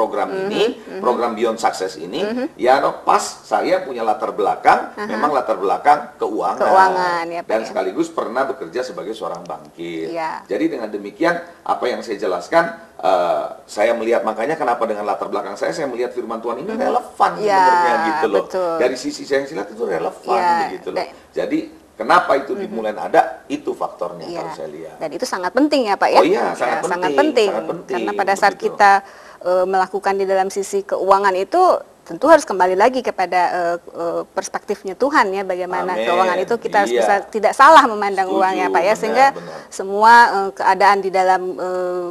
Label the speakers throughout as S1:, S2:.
S1: program ini, program Beyond Success ini, ya pas saya punya latar belakang, memang latar belakang keuangan ya, Pak, dan sekaligus pernah bekerja sebagai seorang bankir. Jadi dengan demikian, apa yang saya jelaskan, saya melihat, makanya kenapa dengan latar belakang saya melihat firman Tuhan ini relevan sebenarnya gitu loh. Dari sisi saya lihat itu relevan gitu loh. Jadi kenapa itu dimulai ada, itu faktornya kalau saya lihat. Dan itu sangat penting ya Pak ya? Oh iya, sangat penting. Karena pada saat kita melakukan di dalam sisi keuangan itu, tentu harus kembali lagi kepada perspektifnya Tuhan ya, bagaimana keuangan itu kita harus bisa tidak salah memandang uang ya Pak ya, sehingga semua keadaan di dalam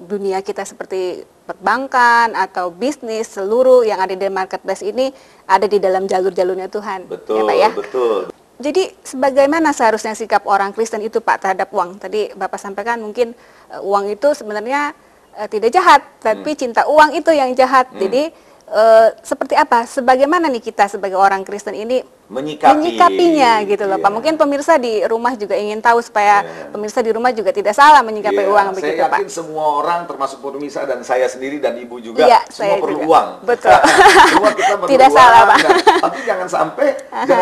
S1: dunia kita seperti perbankan atau bisnis, seluruh yang ada di marketplace ini ada di dalam jalur-jalurnya Tuhan. Betul, ya Pak ya? Betul. Jadi sebagaimana seharusnya sikap orang Kristen itu Pak terhadap uang? Tadi Bapak sampaikan mungkin uang itu sebenarnya tidak jahat, tapi cinta uang itu yang jahat. Jadi seperti apa? Sebagaimana nih kita sebagai orang Kristen ini menyikapinya gitu loh Pak. Mungkin pemirsa di rumah juga ingin tahu supaya pemirsa di rumah juga tidak salah menyikapi uang begitu Pak. Saya yakin semua orang termasuk pemirsa dan saya sendiri dan ibu juga semua perlu uang. Betul. Semua kita perlu tidak uang, salah Pak. Tapi jangan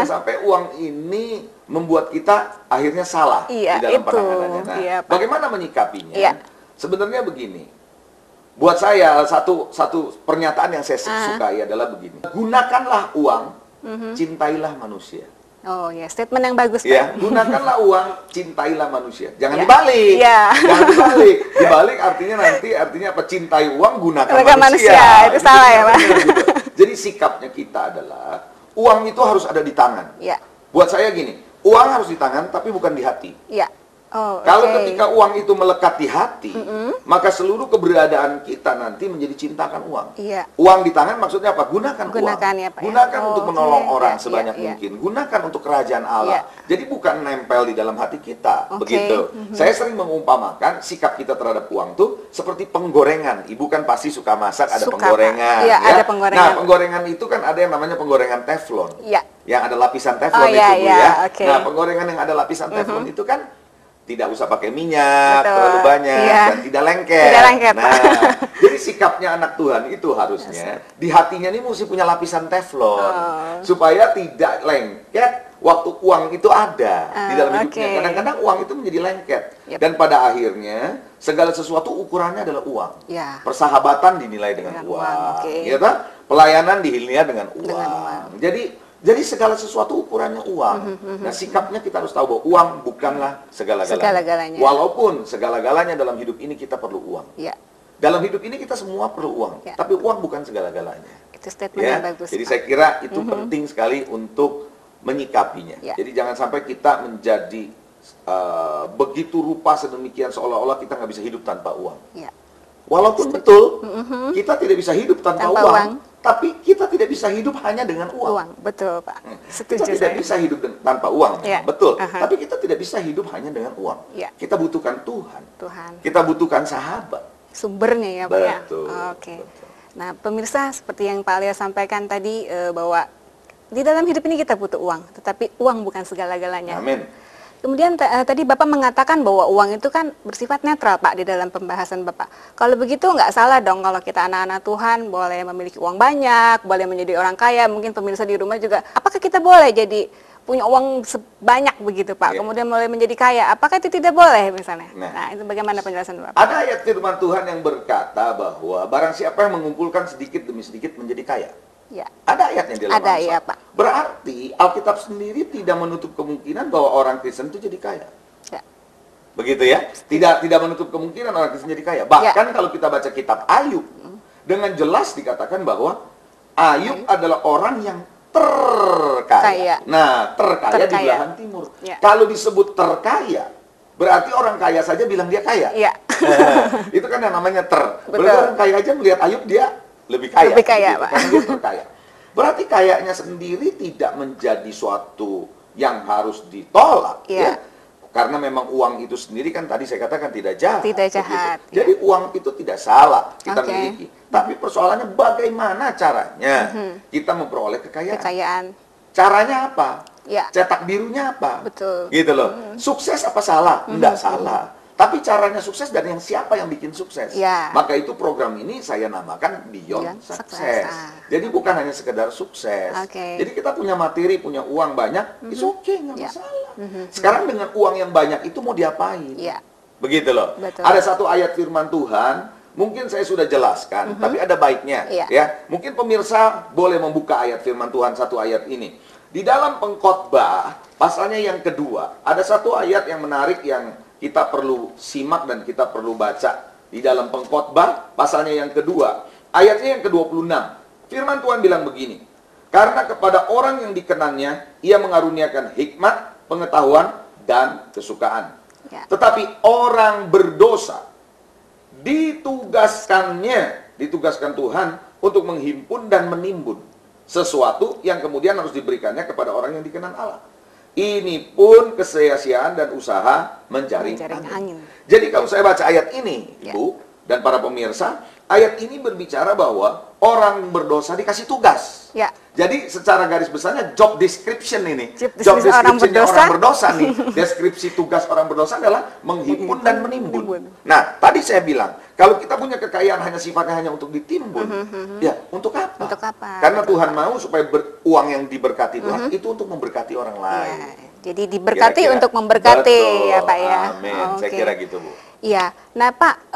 S1: sampai uang ini membuat kita akhirnya salah di dalam penanganannya. Nah, bagaimana menyikapinya? Sebenarnya begini. Buat saya satu pernyataan yang saya sukai adalah begini. Gunakanlah uang, cintailah manusia. Oh ya, statement yang bagus. Ya, gunakanlah uang, cintailah manusia. Jangan dibalik. Jangan dibalik. Dibalik artinya apa? Cintai uang, gunakan manusia. Itu salah ya, Pak. Jadi sikapnya kita adalah uang itu harus ada di tangan. Buat saya gini, uang harus di tangan tapi bukan di hati. Kalau ketika uang itu melekat di hati, maka seluruh keberadaan kita nanti menjadi cintakan uang. Uang di tangan maksudnya apa? Gunakan uang. Ya, Pak, gunakan untuk menolong orang sebanyak mungkin. Gunakan untuk kerajaan Allah. Jadi bukan nempel di dalam hati kita. Begitu. Saya sering mengumpamakan sikap kita terhadap uang tuh seperti penggorengan. Ibu kan pasti suka masak, ada penggorengan. Ada penggorengan. Nah, penggorengan itu kan ada yang namanya penggorengan teflon. Yang ada lapisan teflon itu, Bu ya. Nah, penggorengan yang ada lapisan teflon itu kan tidak usah pakai minyak terlalu banyak dan tidak lengket. Nah, jadi sikapnya anak Tuhan itu harusnya di hatinya ini mesti punya lapisan teflon supaya tidak lengket waktu uang itu ada di dalam hidupnya. Kadang-kadang uang itu menjadi lengket dan pada akhirnya segala sesuatu ukurannya adalah uang. Persahabatan dinilai dengan uang, pelayanan dinilai dengan uang. Jadi segala sesuatu ukurannya uang. Nah, sikapnya kita harus tahu bahwa uang bukanlah segala-galanya. Walaupun segala-galanya dalam hidup ini kita perlu uang. Dalam hidup ini kita semua perlu uang. Tapi uang bukan segala-galanya. Itu statement yang bagus. Jadi saya kira itu penting sekali untuk menyikapinya. Jadi jangan sampai kita menjadi begitu rupa sedemikian seolah-olah kita nggak bisa hidup tanpa uang. Walaupun betul kita tidak bisa hidup tanpa uang. Tapi kita tidak bisa hidup hanya dengan uang. Betul, Pak. Setuju, kita tidak bisa hidup tanpa uang. Betul. Tapi kita tidak bisa hidup hanya dengan uang. Kita butuhkan Tuhan. Kita butuhkan sahabat. Sumbernya ya, Pak. Betul. Oke. Nah, pemirsa, seperti yang Pak Alia sampaikan tadi, bahwa di dalam hidup ini kita butuh uang. Tetapi uang bukan segala-galanya. Amin. Kemudian tadi Bapak mengatakan bahwa uang itu kan bersifat netral Pak di dalam pembahasan Bapak. Kalau begitu nggak salah dong kalau kita anak-anak Tuhan boleh memiliki uang banyak, boleh menjadi orang kaya, mungkin pemirsa di rumah juga. Apakah kita boleh jadi punya uang sebanyak begitu Pak, kemudian mulai menjadi kaya? Apakah itu tidak boleh misalnya? Nah itu bagaimana penjelasan Bapak? Ada ayat firman Tuhan yang berkata bahwa barang siapa yang mengumpulkan sedikit demi sedikit menjadi kaya. Ada ayatnya di dalam Alkitab. Pak. Berarti Alkitab sendiri tidak menutup kemungkinan bahwa orang Kristen itu jadi kaya. Begitu ya? Tidak menutup kemungkinan orang Kristen jadi kaya. Bahkan kalau kita baca kitab Ayub, dengan jelas dikatakan bahwa Ayub adalah orang yang terkaya. Nah, terkaya di belahan timur. Kalau disebut terkaya, berarti orang kaya saja bilang dia kaya. Itu kan yang namanya Berarti orang kaya aja melihat Ayub dia lebih kaya, Pak. Karena dia terkaya. Berarti kayaknya sendiri tidak menjadi suatu yang harus ditolak, ya. Karena memang uang itu sendiri kan tadi saya katakan tidak jahat. Tidak jahat. Jadi uang itu tidak salah kita miliki. Tapi persoalannya bagaimana caranya kita memperoleh kekayaan. Caranya apa? Cetak birunya apa? Betul. Gitu loh. Sukses apa salah? Enggak salah. tapi caranya sukses dan yang siapa yang bikin sukses.
S2: Ya.
S1: Maka itu program ini saya namakan Beyond Success. Jadi bukan hanya sekedar sukses. Jadi kita punya materi, punya uang banyak, it's okay, nggak masalah. Sekarang dengan uang yang banyak itu mau diapain? Begitu loh.
S2: Betul.
S1: Ada satu ayat firman Tuhan, mungkin saya sudah jelaskan, tapi ada baiknya. Ya, mungkin pemirsa boleh membuka ayat firman Tuhan, satu ayat ini. Di dalam Pengkhotbah, pasalnya yang kedua, ada satu ayat yang menarik yang kita perlu simak dan kita perlu baca. Di dalam Pengkhotbah, pasalnya yang kedua, ayatnya yang ke-26. Firman Tuhan bilang begini, karena kepada orang yang dikenannya, ia mengaruniakan hikmat, pengetahuan, dan kesukaan. Tetapi orang berdosa, ditugaskan Tuhan untuk menghimpun dan menimbun sesuatu yang kemudian harus diberikannya kepada orang yang dikenal Allah. Ini pun kesia-siaan dan usaha menjaring angin. Jadi kalau saya baca ayat ini, Ibu dan para pemirsa, ayat ini berbicara bahwa orang berdosa dikasih tugas. Jadi secara garis besarnya job description ini. Job description orang berdosa nih. Deskripsi tugas orang berdosa adalah menghimpun dan menimbun. Nah, tadi saya bilang, kalau kita punya kekayaan hanya sifatnya hanya untuk ditimbun, ya untuk apa? Karena Tuhan mau supaya uang yang diberkati Tuhan itu untuk memberkati orang lain.
S2: Jadi diberkati untuk memberkati. Betul, ya Pak ya.
S1: Amin. Saya kira gitu, Bu.
S2: Iya. Nah Pak,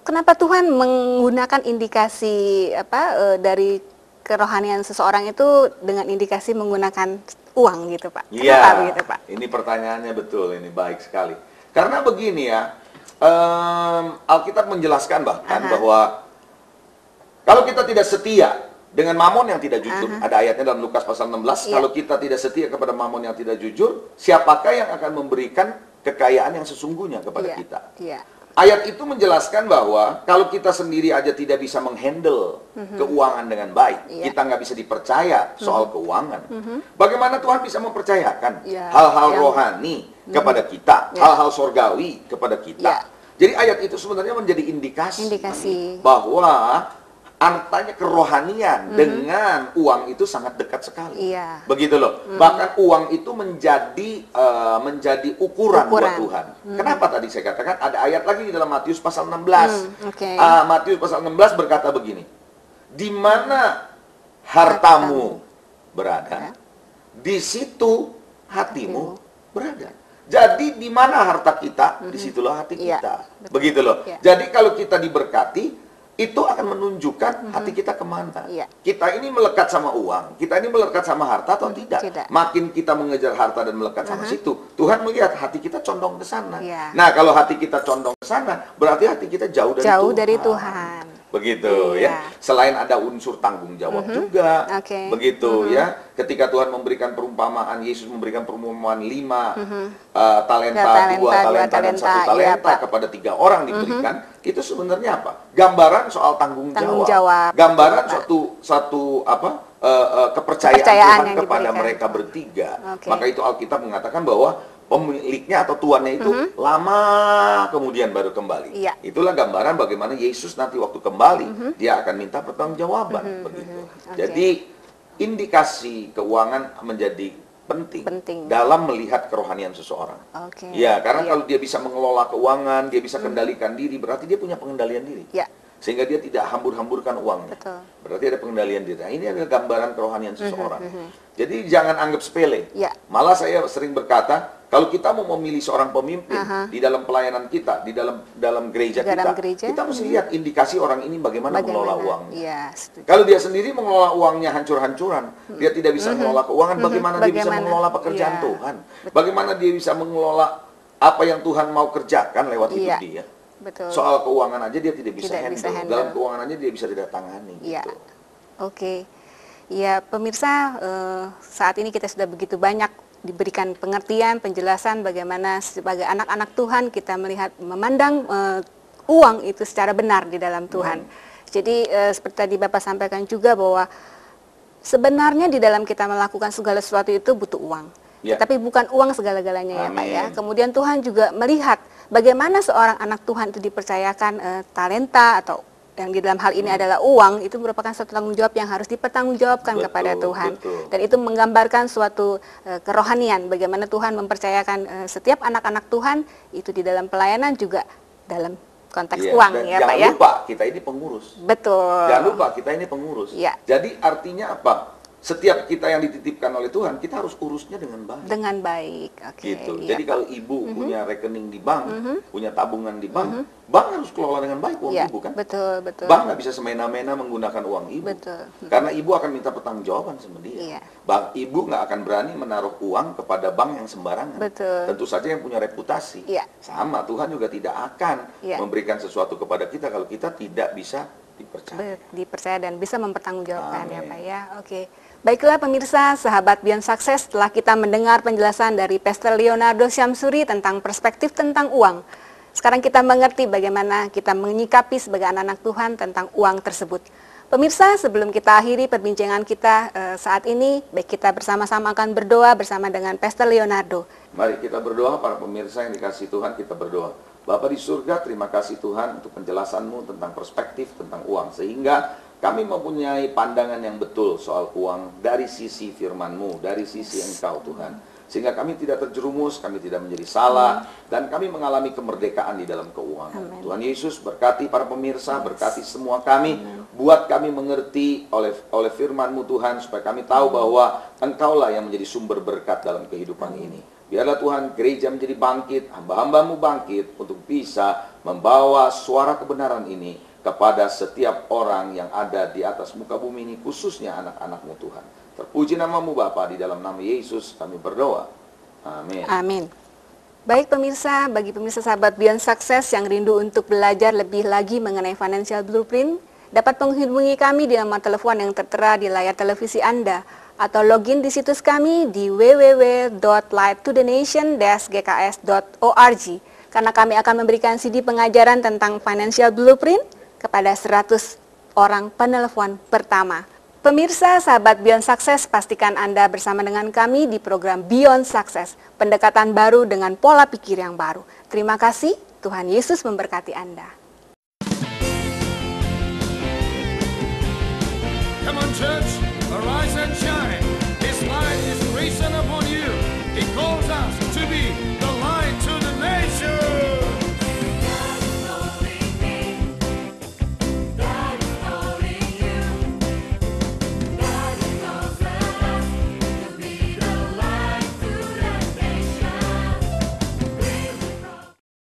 S2: kenapa Tuhan menggunakan indikasi dari kerohanian seseorang itu dengan indikasi menggunakan uang gitu Pak? Kenapa begitu Pak?
S1: Ini pertanyaannya betul, ini baik sekali. Karena begini ya, Alkitab menjelaskan bahkan bahwa kalau kita tidak setia dengan mamon yang tidak jujur, ada ayatnya dalam Lukas pasal 16, kalau kita tidak setia kepada mamon yang tidak jujur, siapakah yang akan memberikan kekayaan yang sesungguhnya kepada kita? Ayat itu menjelaskan bahwa kalau kita sendiri aja tidak bisa menghandle keuangan dengan baik, kita nggak bisa dipercaya soal keuangan. Bagaimana Tuhan bisa mempercayakan hal-hal rohani kepada kita, hal-hal sorgawi kepada kita? Jadi ayat itu sebenarnya menjadi indikasi bahwa antara kerohanian dengan uang itu sangat dekat sekali. Begitu loh. Bahkan uang itu menjadi ukuran buat Tuhan. Kenapa tadi saya katakan ada ayat lagi di dalam Matius pasal 16. Matius pasal 16 berkata begini, di mana hartamu berada, di situ hatimu berada. Jadi di mana harta kita, disitulah hati kita. Begitu loh. Jadi kalau kita diberkati, itu akan menunjukkan hati kita kemana. Kita ini melekat sama uang, kita ini melekat sama harta atau tidak. Makin kita mengejar harta dan melekat sama situ, Tuhan melihat hati kita condong ke sana. Nah, kalau hati kita condong ke sana, berarti hati kita jauh dari Tuhan. Begitu ya. Selain ada unsur tanggung jawab juga. Begitu ya. Ketika Tuhan memberikan perumpamaan, Yesus memberikan perumpamaan 5 talenta, 2 talenta dan 1 talenta kepada 3 orang diberikan. Itu sebenarnya apa? Gambaran soal tanggung jawab. Gambaran satu kepercayaan Tuhan kepada mereka bertiga. Maka itu Alkitab mengatakan bahwa pemiliknya atau tuannya itu lama kemudian baru kembali. Itulah gambaran bagaimana Yesus nanti waktu kembali dia akan minta pertanggungjawaban begitu. Jadi indikasi keuangan menjadi penting dalam melihat kerohanian seseorang. Ya, karena kalau dia bisa mengelola keuangan, dia bisa kendalikan diri, berarti dia punya pengendalian diri. Sehingga dia tidak hambur-hamburkan uangnya. Berarti ada pengendalian diri. Nah, ini adalah gambaran kerohanian seseorang. Jadi jangan anggap sepele. Malah saya sering berkata, kalau kita mau memilih seorang pemimpin di dalam pelayanan kita, di dalam gereja kita mesti lihat indikasi orang ini bagaimana mengelola uangnya. Kalau dia sendiri mengelola uangnya hancur-hancuran, dia tidak bisa mengelola keuangan, bagaimana dia bisa mengelola pekerjaan Tuhan? Bagaimana dia bisa mengelola apa yang Tuhan mau kerjakan lewat hidup dia? Soal keuangan aja dia tidak bisa handle. Dalam keuangan aja dia bisa tidak tangani. Gitu.
S2: Ya pemirsa, saat ini kita sudah begitu banyak diberikan pengertian, penjelasan bagaimana sebagai anak-anak Tuhan kita melihat, memandang uang itu secara benar di dalam Tuhan. Jadi seperti tadi Bapak sampaikan juga bahwa sebenarnya di dalam kita melakukan segala sesuatu itu butuh uang. Tapi bukan uang segala-galanya ya Pak ya. Kemudian Tuhan juga melihat bagaimana seorang anak Tuhan itu dipercayakan talenta atau yang di dalam hal ini adalah uang, itu merupakan suatu tanggung jawab yang harus dipertanggungjawabkan kepada Tuhan. Dan itu menggambarkan suatu kerohanian, bagaimana Tuhan mempercayakan setiap anak-anak Tuhan itu di dalam pelayanan juga dalam konteks uang, ya Pak ya.
S1: Jangan lupa kita ini pengurus.
S2: Betul.
S1: Jangan lupa kita ini pengurus. Ya. Jadi artinya apa? Setiap kita yang dititipkan oleh Tuhan, kita harus urusnya dengan baik.
S2: Dengan baik, oke.
S1: Gitu. Jadi kalau ibu punya rekening di bank, punya tabungan di bank, bank harus kelola dengan baik uang ibu kan?
S2: Betul, betul.
S1: Bank nggak bisa semena-mena menggunakan uang ibu.
S2: Betul.
S1: Karena ibu akan minta pertanggungjawaban sama dia. Bank ibu nggak akan berani menaruh uang kepada bank yang sembarangan.
S2: Betul.
S1: Tentu saja yang punya reputasi. Sama, Tuhan juga tidak akan memberikan sesuatu kepada kita kalau kita tidak bisa
S2: dipercaya dan bisa mempertanggungjawabkan. Amin. Ya Pak ya. Oke. Baiklah pemirsa, sahabat Beyond Success, setelah kita mendengar penjelasan dari Pastor Leonardo Syamsuri tentang perspektif tentang uang, sekarang kita mengerti bagaimana kita menyikapi sebagai anak-anak Tuhan tentang uang tersebut. Pemirsa, sebelum kita akhiri perbincangan kita saat ini, baik kita bersama-sama akan berdoa bersama dengan Pastor Leonardo.
S1: Mari kita berdoa, para pemirsa yang dikasihi Tuhan, kita berdoa. Bapa di surga, terima kasih Tuhan untuk penjelasan-Mu tentang perspektif tentang uang, sehingga kami mempunyai pandangan yang betul soal uang dari sisi firman-Mu, dari sisi Engkau Tuhan. Sehingga kami tidak terjerumus, kami tidak menjadi salah, dan kami mengalami kemerdekaan di dalam keuangan. Amen. Tuhan Yesus berkati para pemirsa, berkati semua kami, buat kami mengerti oleh firman-Mu Tuhan, supaya kami tahu bahwa Engkaulah yang menjadi sumber berkat dalam kehidupan ini. Biarlah Tuhan gereja menjadi bangkit, hamba-hamba-Mu bangkit untuk bisa membawa suara kebenaran ini kepada setiap orang yang ada di atas muka bumi ini, khususnya anak-anak-Mu Tuhan. Terpuji nama-Mu Bapa, di dalam nama Yesus kami berdoa. Amin.
S2: Amin. Baik pemirsa, bagi pemirsa sahabat Beyond Success yang rindu untuk belajar lebih lagi mengenai Financial Blueprint, dapat menghubungi kami di nomor telepon yang tertera di layar televisi Anda, atau login di situs kami di www.lighttothenation-gks.org, karena kami akan memberikan CD pengajaran tentang Financial Blueprint kepada 100 orang penelpon pertama. Pemirsa, sahabat Beyond Success, pastikan Anda bersama dengan kami di program Beyond Success, pendekatan baru dengan pola pikir yang baru. Terima kasih, Tuhan Yesus memberkati Anda.
S3: Come on church, arise and shine.